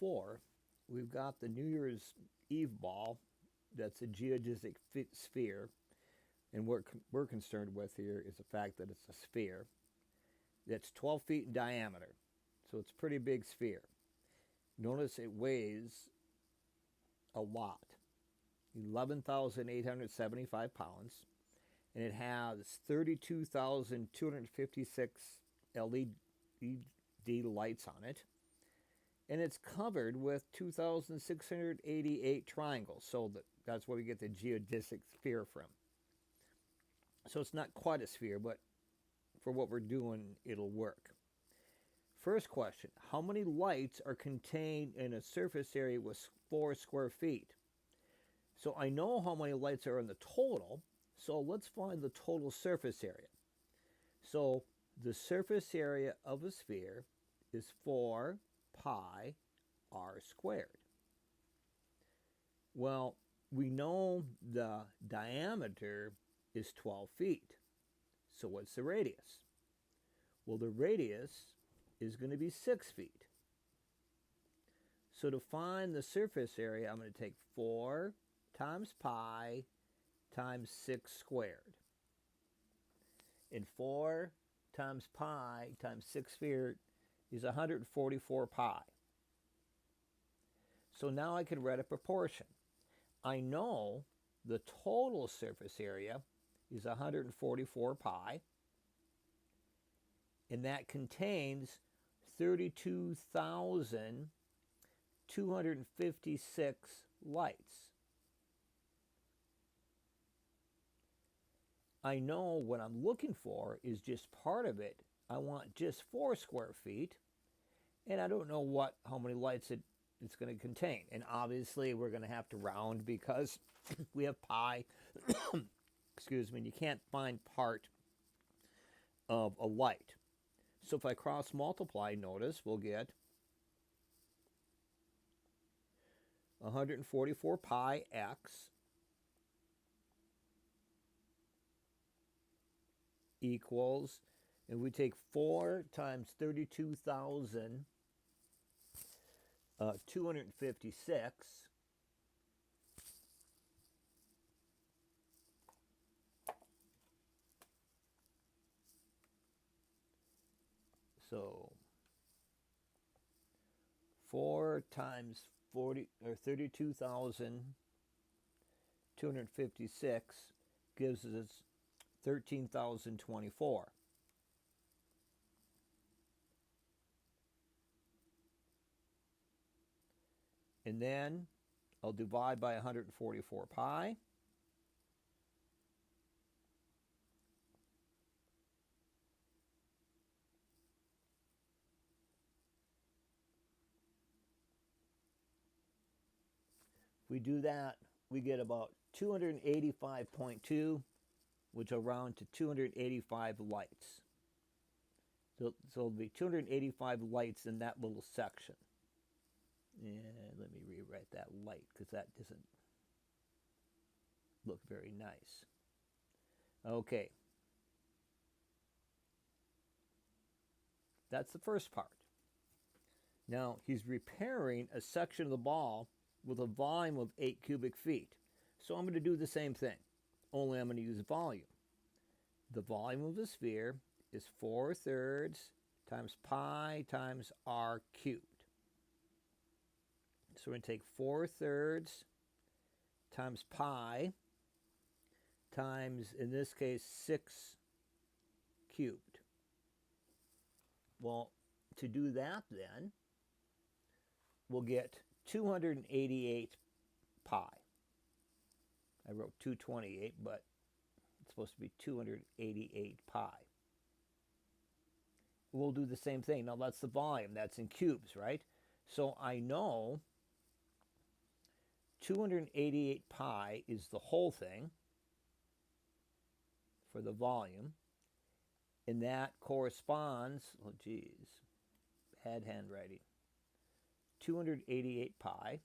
4, we've got the New Year's Eve ball that's a geodesic sphere, and what we're concerned with here is the fact that it's a sphere that's 12 feet in diameter. So it's a pretty big sphere. Notice it weighs a lot, 11,875 pounds, and it has 32,256 LED lights on it. And it's covered with 2,688 triangles. So that's where we get the geodesic sphere from. So it's not quite a sphere, but for what we're doing, it'll work. First question, how many lights are contained in a surface area with 4 square feet? So I know how many lights are in the total, so let's find the total surface area. So the surface area of a sphere is 4 pi r squared. Well, we know the diameter is 12 feet. So what's the radius? Well, the radius is going to be 6 feet. So to find the surface area, I'm going to take 4 times pi times 6 squared. And 4 times pi times 6 squared is 144 pi. So now I can write a proportion. I know the total surface area is 144 pi, and that contains 32,256 lights. I know what I'm looking for is just part of it. I want just 4 square feet, and I don't know how many lights it's going to contain. And obviously we're going to have to round because we have pi. Excuse me, and you can't find part of a light. So if I cross multiply, notice we'll get 144 pi x equals, and we take 4 times 32,256. So 4 times 32,256 gives us 13,024. And then I'll divide by 144 pi. If we do that, we get about 285.2, which will round to 285 lights. So it'll be 285 lights in that little section. And let me rewrite that light because that doesn't look very nice. Okay. That's the first part. Now he's repairing a section of the ball with a volume of 8 cubic feet. So I'm going to do the same thing, only I'm going to use volume. The volume of the sphere is 4/3 times pi times r cubed. So we're going to take 4/3 times pi times, in this case, 6 cubed. Well, to do that then, we'll get 288 pi. I wrote 228, but it's supposed to be 288 pi. We'll do the same thing. Now that's the volume. That's in cubes, right? So I know 288 pi is the whole thing for the volume. And that corresponds, oh geez, bad handwriting, 288 pi.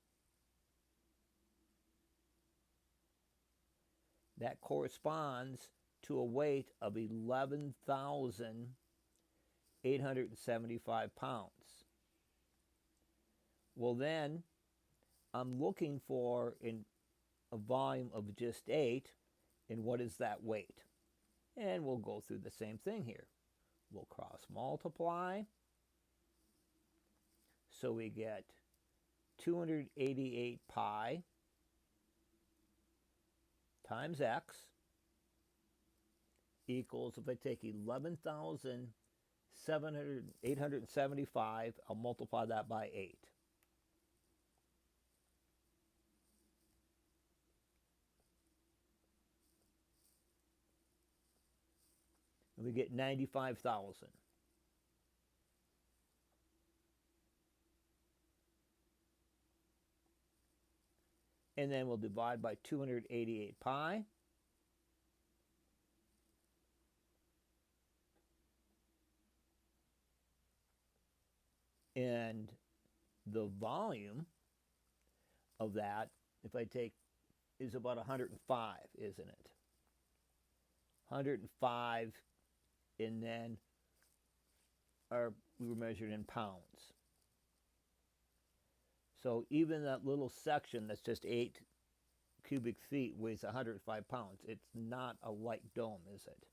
That corresponds to a weight of 11,875 pounds. Well, then I'm looking for a volume of just 8, and what is that weight? And we'll go through the same thing here. We'll cross multiply. So we get 288 pi times x equals, if I take 11,875, I'll multiply that by 8. And we get 95,000. And then we'll divide by 288 pi. And the volume of that, if I take, is about 105, isn't it? 105, and then we were measured in pounds. So even that little section that's just 8 cubic feet weighs 105 pounds. It's not a light dome, is it?